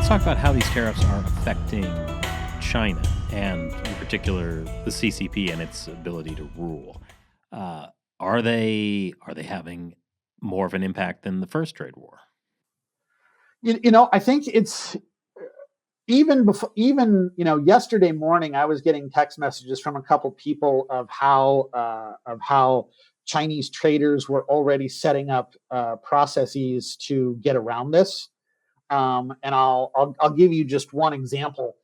Let's talk about how these tariffs are affecting China, and in particular, the CCP and its ability to rule. Are they having more of an impact than the first trade war? I think it's even before, yesterday morning, I was getting text messages from a couple people of how Chinese traders were already setting up processes to get around this. And I'll give you just one example.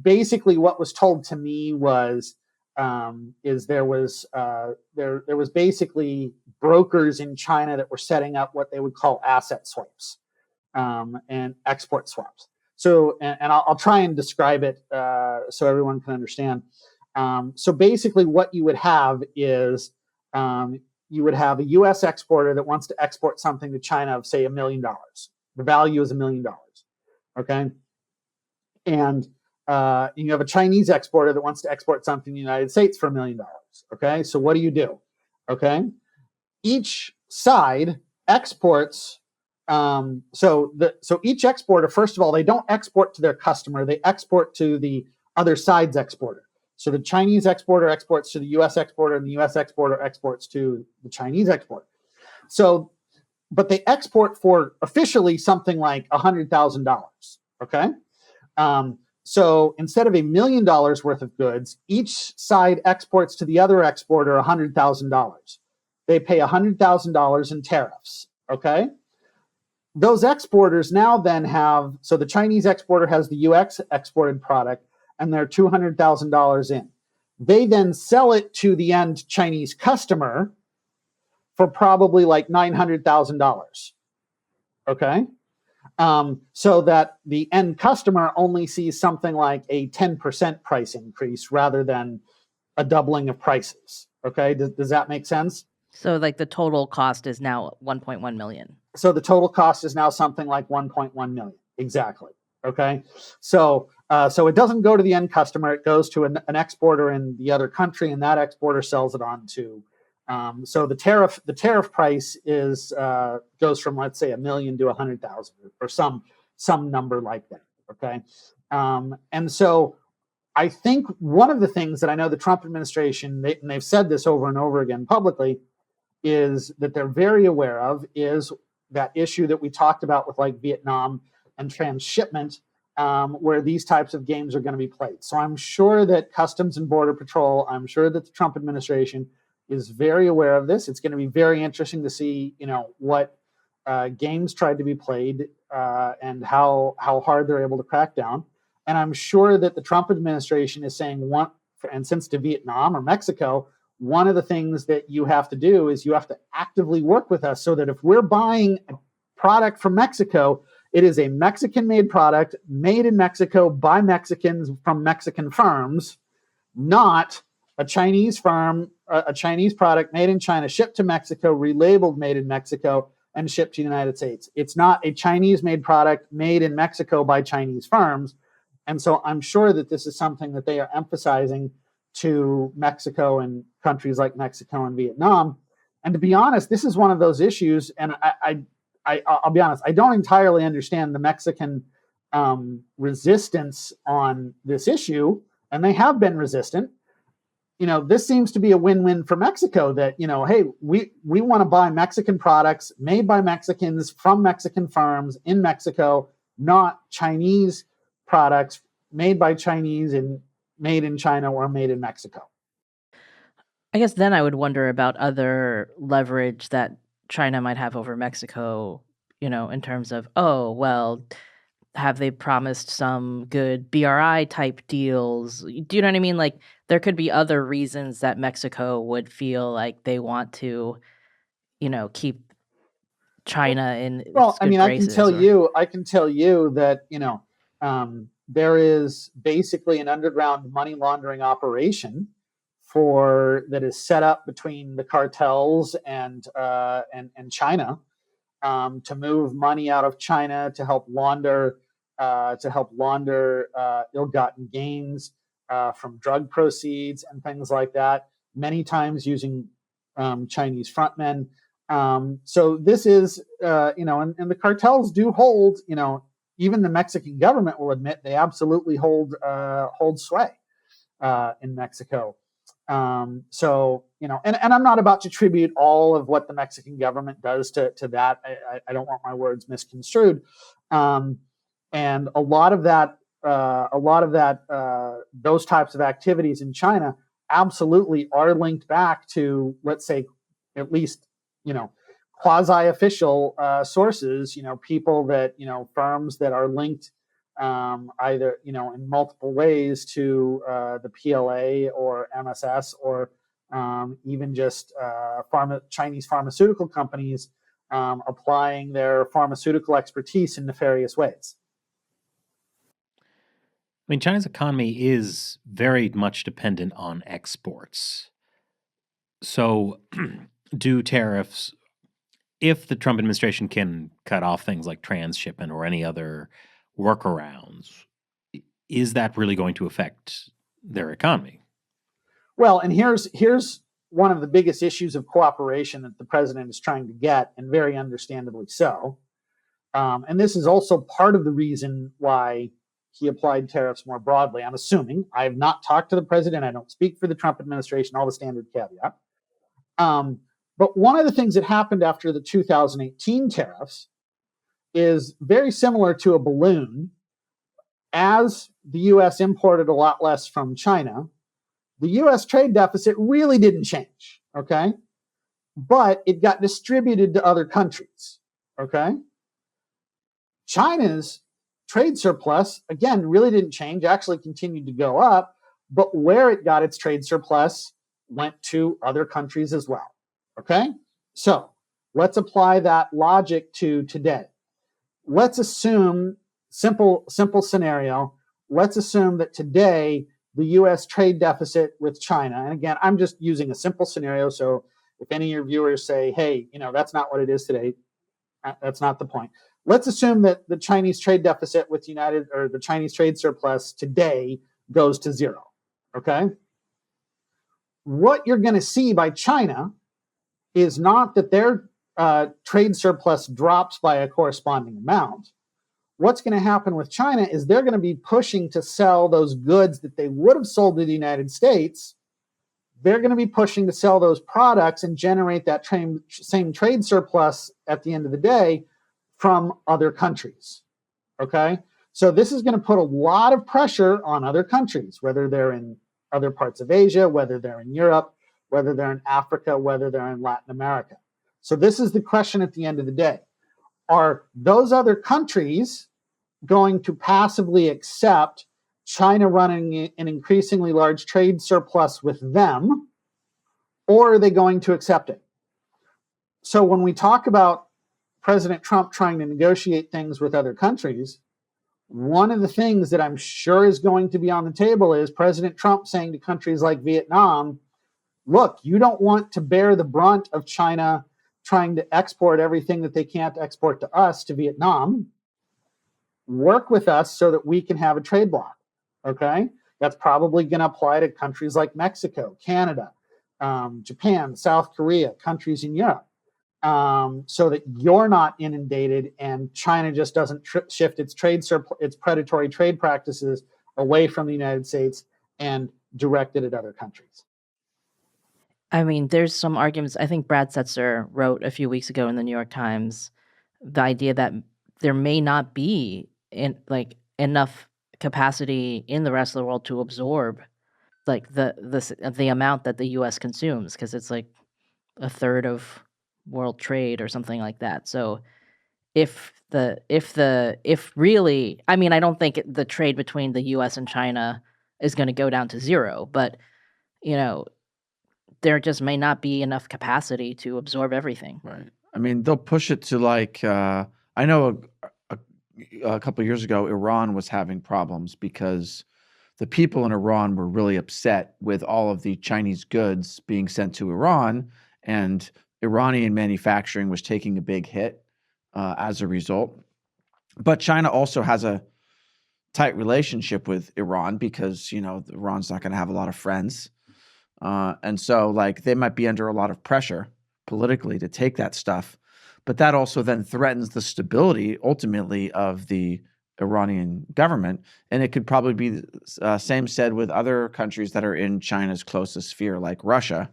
Basically, what was told to me was there was basically brokers in China that were setting up what they would call asset swaps and export swaps. So, and I'll try and describe it so everyone can understand. So basically, what you would have is you would have a U.S. exporter that wants to export something to China of, say, $1 million. The value is $1 million. Okay, and you have a Chinese exporter that wants to export something to the United States for $1 million. Okay, so what do? Okay, each side exports. So each exporter, first of all, they don't export to their customer; they export to the other side's exporter. So the Chinese exporter exports to the U.S. exporter, and the U.S. exporter exports to the Chinese exporter. So, but they export for officially something like $100,000. Okay. So instead of $1 million worth of goods, each side exports to the other exporter $100,000. They pay $100,000 in tariffs. Okay. Those exporters now then have, so the Chinese exporter has the U.S. exported product and they're $200,000 in. They then sell it to the end Chinese customer for probably like $900,000. Okay. So that the end customer only sees something like a 10% price increase rather than a doubling of prices. Okay. Does that make sense? So like the total cost is now 1.1 million. So the total cost is now something like 1.1 million. Exactly. Okay. So it doesn't go to the end customer. It goes to an exporter in the other country, and that exporter sells it on to. So the tariff price is goes from, let's say, $1 million to 100,000 or some number like that. Okay. And so I think one of the things that I know the Trump administration, and they've said this over and over again publicly, is that they're very aware of is that issue that we talked about with like Vietnam and transshipment, where these types of games are going to be played. So I'm sure that Customs and Border Patrol, I'm sure that the Trump administration is very aware of this. It's going to be very interesting to see, what games tried to be played and how hard they're able to crack down. And I'm sure that the Trump administration is saying, and since to Vietnam or Mexico, one of the things that you have to do is you have to actively work with us so that if we're buying a product from Mexico, it is a Mexican-made product made in Mexico by Mexicans from Mexican firms, not a Chinese firm, a Chinese product made in China, shipped to Mexico, relabeled made in Mexico, and shipped to the United States. It's not a Chinese-made product made in Mexico by Chinese firms. And so I'm sure that this is something that they are emphasizing to Mexico and countries like Mexico and Vietnam. And to be honest, this is one of those issues, and I'll be honest, I don't entirely understand the Mexican resistance on this issue, and they have been resistant. This seems to be a win-win for Mexico that, hey, we want to buy Mexican products made by Mexicans from Mexican firms in Mexico, not Chinese products made by Chinese and made in China or made in Mexico. I guess then I would wonder about other leverage that China might have over Mexico, in terms of, have they promised some good BRI type deals? Do you know what I mean? Like there could be other reasons that Mexico would feel like they want to, keep China in. Well, I mean, I can tell you that, there is basically an underground money laundering operation that is set up between the cartels and China to move money out of China to help launder ill-gotten gains from drug proceeds and things like that. Many times using Chinese frontmen. So this is and the cartels do hold even the Mexican government will admit they absolutely hold sway in Mexico. So, and I'm not about to attribute all of what the Mexican government does to that. I don't want my words misconstrued. And a lot of that, those types of activities in China absolutely are linked back to, let's say, at least, quasi-official sources, people that, firms that are linked either, in multiple ways to the PLA or MSS or even just Chinese pharmaceutical companies applying their pharmaceutical expertise in nefarious ways. I mean, China's economy is very much dependent on exports. So do tariffs, if the Trump administration can cut off things like transshipment or any other workarounds, is that really going to affect their economy? Well, and here's one of the biggest issues of cooperation that the president is trying to get, and very understandably so. And this is also part of the reason why he applied tariffs more broadly. I'm assuming. I have not talked to the president. I don't speak for the Trump administration, all the standard caveat. But one of the things that happened after the 2018 tariffs is very similar to a balloon. As the U.S. imported a lot less from China, the U.S. trade deficit really didn't change, okay? But it got distributed to other countries, okay? China's trade surplus, again, really didn't change, actually continued to go up, but where it got its trade surplus went to other countries as well, okay? So let's apply that logic to today. Let's assume, simple scenario, let's assume that today the U.S. trade deficit with China, and again, I'm just using a simple scenario, so if any of your viewers say, hey, that's not what it is today, that's not the point. Let's assume that the Chinese trade deficit with the Chinese trade surplus today goes to zero, okay? What you're going to see by China is not that their trade surplus drops by a corresponding amount. What's going to happen with China is they're going to be pushing to sell those goods that they would have sold to the United States. They're going to be pushing to sell those products and generate that same trade surplus at the end of the day from other countries, okay? So this is going to put a lot of pressure on other countries, whether they're in other parts of Asia, whether they're in Europe, whether they're in Africa, whether they're in Latin America. So this is the question at the end of the day. Are those other countries going to passively accept China running an increasingly large trade surplus with them, or are they going to accept it? So when we talk about President Trump trying to negotiate things with other countries, one of the things that I'm sure is going to be on the table is President Trump saying to countries like Vietnam, look, you don't want to bear the brunt of China trying to export everything that they can't export to us to Vietnam. Work with us so that we can have a trade bloc, okay? That's probably going to apply to countries like Mexico, Canada, Japan, South Korea, countries in Europe, so that you're not inundated and China just doesn't shift its its predatory trade practices away from the United States and direct it at other countries. I mean, there's some arguments. I think Brad Setzer wrote a few weeks ago in the New York Times the idea that there may not be enough capacity in the rest of the world to absorb the amount that the U.S. consumes, because it's like a third of world trade or something like that. So if really, I mean, I don't think the trade between the U.S. and China is going to go down to zero, but there just may not be enough capacity to absorb everything. Right. I mean, they'll push it to I know a couple of years ago, Iran was having problems because the people in Iran were really upset with all of the Chinese goods being sent to Iran, and Iranian manufacturing was taking a big hit as a result. But China also has a tight relationship with Iran because, Iran's not going to have a lot of friends. And so they might be under a lot of pressure politically to take that stuff. But that also then threatens the stability ultimately of the Iranian government, and it could probably be the same said with other countries that are in China's closest sphere, like Russia,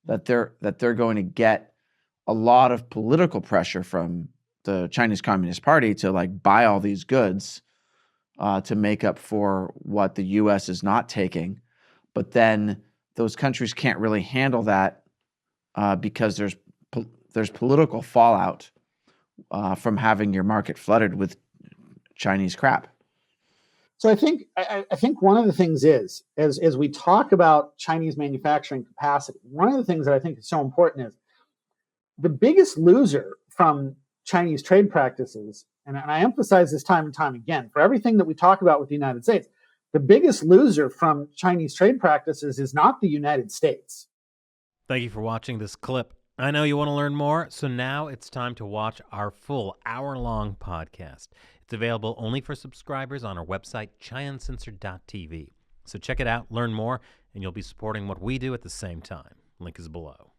that they're going to get a lot of political pressure from the Chinese Communist Party to like buy all these goods to make up for what the U.S. is not taking, but then those countries can't really handle that because there's political fallout from having your market flooded with Chinese crap. So I think one of the things is, as we talk about Chinese manufacturing capacity, one of the things that I think is so important is the biggest loser from Chinese trade practices, and I emphasize this time and time again, for everything that we talk about with the United States, the biggest loser from Chinese trade practices is not the United States. Thank you for watching this clip. I know you want to learn more, so now it's time to watch our full hour-long podcast. It's available only for subscribers on our website, Uncensored.tv. So check it out, learn more, and you'll be supporting what we do at the same time. Link is below.